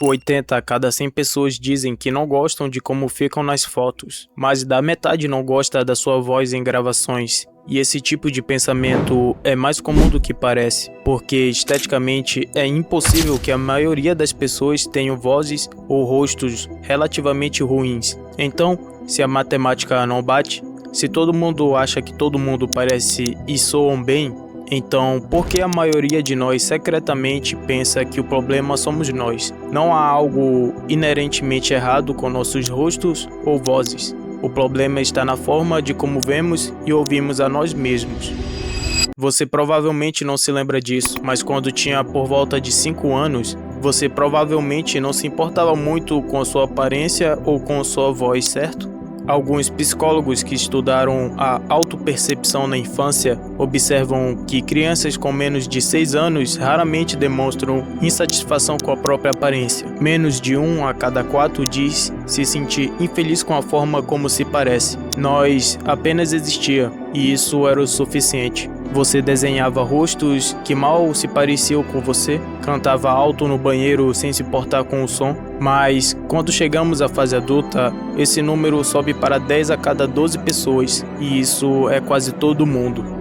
80 a cada 100 pessoas dizem que não gostam de como ficam nas fotos, mas da metade não gosta da sua voz em gravações. E esse tipo de pensamento é mais comum do que parece, porque esteticamente é impossível que a maioria das pessoas tenham vozes ou rostos relativamente ruins. Então, se a matemática não bate, se todo mundo acha que todo mundo parece e soam bem, então por que a maioria de nós secretamente pensa que o problema somos nós? Não há algo inerentemente errado com nossos rostos ou vozes. O problema está na forma de como vemos e ouvimos a nós mesmos. Você provavelmente não se lembra disso, mas quando tinha por volta de 5 anos, você provavelmente não se importava muito com a sua aparência ou com a sua voz, certo? Alguns psicólogos que estudaram a autopercepção na infância observam que crianças com menos de 6 anos raramente demonstram insatisfação com a própria aparência. Menos de 1 a cada 4 diz se sentir infeliz com a forma como se parece. Nós apenas existia, e isso era o suficiente. Você desenhava rostos que mal se pareciam com você, cantava alto no banheiro sem se importar com o som, mas quando chegamos à fase adulta, esse número sobe para 10 a cada 12 pessoas, e isso é quase todo mundo.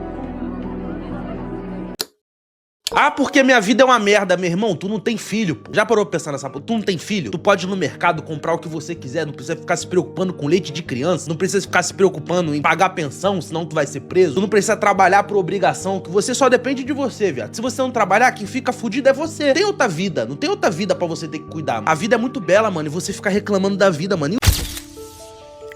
Ah, porque minha vida é uma merda, meu irmão. Tu não tem filho, pô. Já parou pra pensar nessa porra? Tu não tem filho? Tu pode ir no mercado comprar o que você quiser. Não precisa ficar se preocupando com leite de criança. Não precisa ficar se preocupando em pagar pensão, senão tu vai ser preso. Tu não precisa trabalhar por obrigação, que você só depende de você, viado. Se você não trabalhar, quem fica fudido é você. Tem outra vida. Não tem outra vida pra você ter que cuidar. A vida é muito bela, mano. E você fica reclamando da vida, mano.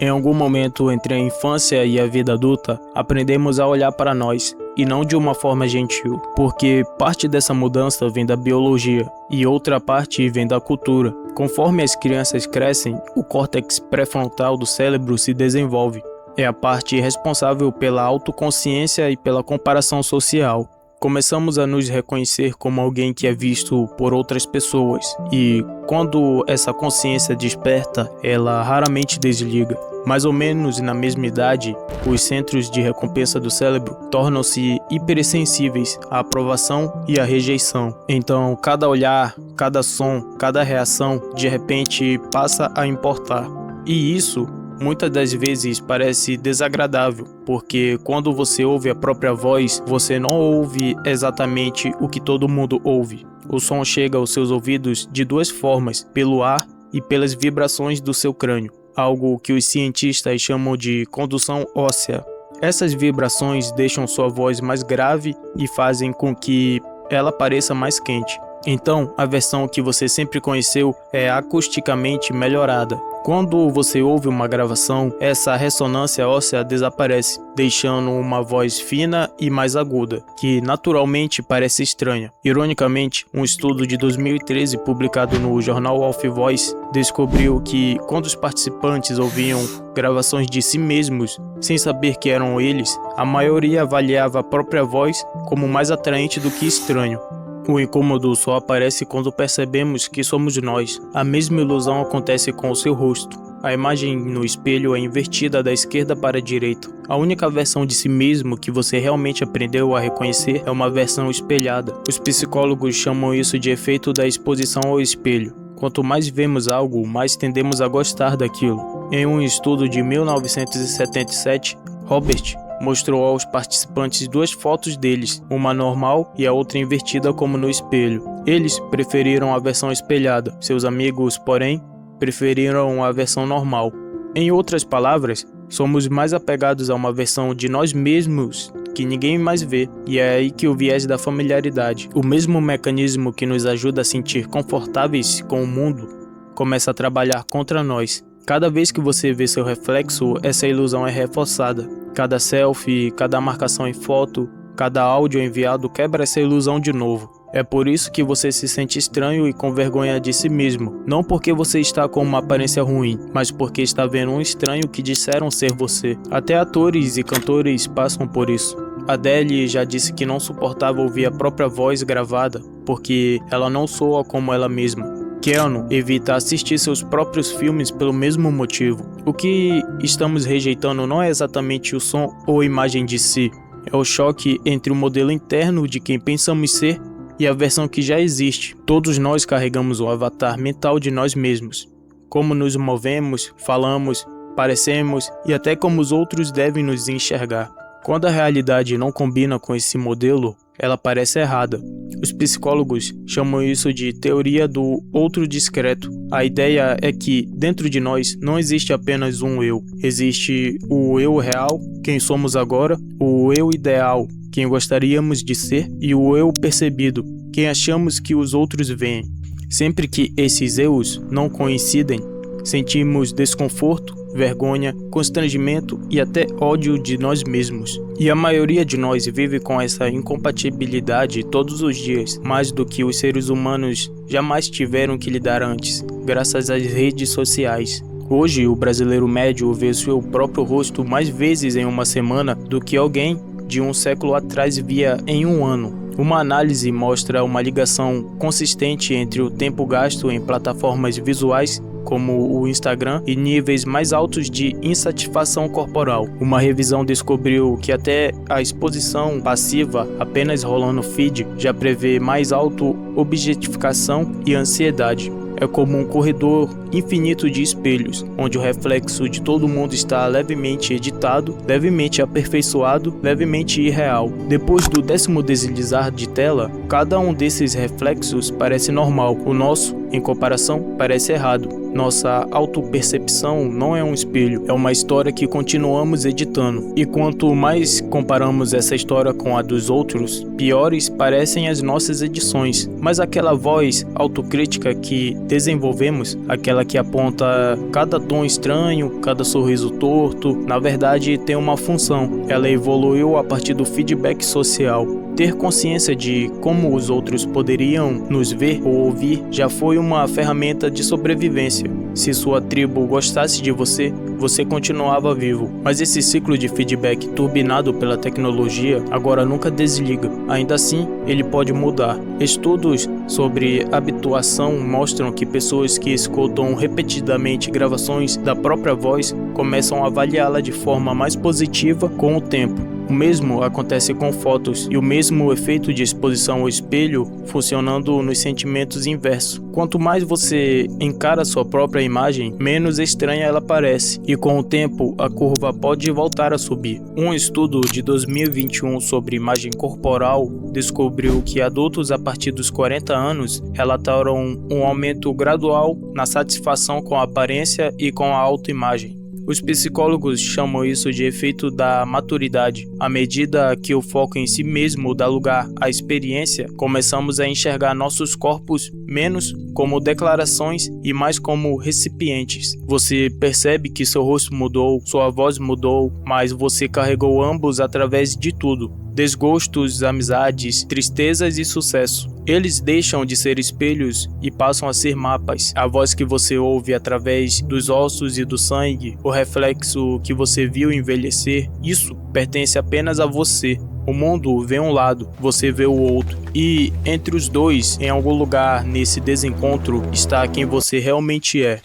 Em algum momento entre a infância e a vida adulta, aprendemos a olhar para nós, e não de uma forma gentil, porque parte dessa mudança vem da biologia e outra parte vem da cultura. Conforme as crianças crescem, o córtex pré-frontal do cérebro se desenvolve. É a parte responsável pela autoconsciência e pela comparação social. Começamos a nos reconhecer como alguém que é visto por outras pessoas, e quando essa consciência desperta, ela raramente desliga. Mais ou menos na mesma idade, os centros de recompensa do cérebro tornam-se hipersensíveis à aprovação e à rejeição. Então, cada olhar, cada som, cada reação, de repente passa a importar. E isso muitas das vezes parece desagradável, porque quando você ouve a própria voz, você não ouve exatamente o que todo mundo ouve. O som chega aos seus ouvidos de duas formas, pelo ar e pelas vibrações do seu crânio, algo que os cientistas chamam de condução óssea. Essas vibrações deixam sua voz mais grave e fazem com que ela pareça mais quente. Então, a versão que você sempre conheceu é acusticamente melhorada. Quando você ouve uma gravação, essa ressonância óssea desaparece, deixando uma voz fina e mais aguda, que naturalmente parece estranha. Ironicamente, um estudo de 2013 publicado no jornal Of Voice descobriu que quando os participantes ouviam gravações de si mesmos, sem saber que eram eles, a maioria avaliava a própria voz como mais atraente do que estranho. O incômodo só aparece quando percebemos que somos nós. A mesma ilusão acontece com o seu rosto. A imagem no espelho é invertida da esquerda para a direita. A única versão de si mesmo que você realmente aprendeu a reconhecer é uma versão espelhada. Os psicólogos chamam isso de efeito da exposição ao espelho. Quanto mais vemos algo, mais tendemos a gostar daquilo. Em um estudo de 1977, Robert mostrou aos participantes duas fotos deles, uma normal e a outra invertida como no espelho. Eles preferiram a versão espelhada, seus amigos, porém, preferiram a versão normal. Em outras palavras, somos mais apegados a uma versão de nós mesmos que ninguém mais vê, e é aí que o viés da familiaridade, o mesmo mecanismo que nos ajuda a sentir confortáveis com o mundo, começa a trabalhar contra nós. Cada vez que você vê seu reflexo, essa ilusão é reforçada. Cada selfie, cada marcação em foto, cada áudio enviado quebra essa ilusão de novo. É por isso que você se sente estranho e com vergonha de si mesmo. Não porque você está com uma aparência ruim, mas porque está vendo um estranho que disseram ser você. Até atores e cantores passam por isso. Adele já disse que não suportava ouvir a própria voz gravada, porque ela não soa como ela mesma. Keanu evita assistir seus próprios filmes pelo mesmo motivo. O que estamos rejeitando não é exatamente o som ou imagem de si, é o choque entre o modelo interno de quem pensamos ser e a versão que já existe. Todos nós carregamos um avatar mental de nós mesmos. Como nos movemos, falamos, parecemos e até como os outros devem nos enxergar. Quando a realidade não combina com esse modelo, ela parece errada. Os psicólogos chamam isso de teoria do outro discreto. A ideia é que, dentro de nós, não existe apenas um eu. Existe o eu real, quem somos agora, o eu ideal, quem gostaríamos de ser, e o eu percebido, quem achamos que os outros veem. Sempre que esses eus não coincidem, sentimos desconforto, vergonha, constrangimento e até ódio de nós mesmos. E a maioria de nós vive com essa incompatibilidade todos os dias, mais do que os seres humanos jamais tiveram que lidar antes, graças às redes sociais. Hoje, o brasileiro médio vê seu próprio rosto mais vezes em uma semana do que alguém de um século atrás via em um ano. Uma análise mostra uma ligação consistente entre o tempo gasto em plataformas visuais como o Instagram e níveis mais altos de insatisfação corporal. Uma revisão descobriu que até a exposição passiva, apenas rolando feed, já prevê mais auto-objetificação e ansiedade. É como um corredor infinito de espelhos, onde o reflexo de todo mundo está levemente editado, levemente aperfeiçoado, levemente irreal. Depois do 10º deslizar de tela, cada um desses reflexos parece normal. O nosso, em comparação, parece errado. Nossa autopercepção não é um espelho, é uma história que continuamos editando. E quanto mais comparamos essa história com a dos outros, piores parecem as nossas edições. Mas aquela voz autocrítica que desenvolvemos, aquela que aponta cada tom estranho, cada sorriso torto, na verdade tem uma função. Ela evoluiu a partir do feedback social. Ter consciência de como os outros poderiam nos ver ou ouvir já foi uma ferramenta de sobrevivência. Se sua tribo gostasse de você, você continuava vivo. Mas esse ciclo de feedback turbinado pela tecnologia agora nunca desliga. Ainda assim, ele pode mudar. Estudos sobre habituação mostram que pessoas que escutam repetidamente gravações da própria voz começam a avaliá-la de forma mais positiva com o tempo. O mesmo acontece com fotos e o mesmo efeito de exposição ao espelho funcionando nos sentimentos inverso. Quanto mais você encara sua própria imagem, menos estranha ela parece e com o tempo a curva pode voltar a subir. Um estudo de 2021 sobre imagem corporal descobriu que adultos a partir dos 40 anos relataram um aumento gradual na satisfação com a aparência e com a autoimagem. Os psicólogos chamam isso de efeito da maturidade. À medida que o foco em si mesmo dá lugar à experiência, começamos a enxergar nossos corpos menos como declarações e mais como recipientes. Você percebe que seu rosto mudou, sua voz mudou, mas você carregou ambos através de tudo. Desgostos, amizades, tristezas e sucesso. Eles deixam de ser espelhos e passam a ser mapas. A voz que você ouve através dos ossos e do sangue, o reflexo que você viu envelhecer, isso pertence apenas a você. O mundo vê um lado, você vê o outro. E entre os dois, em algum lugar nesse desencontro, está quem você realmente é.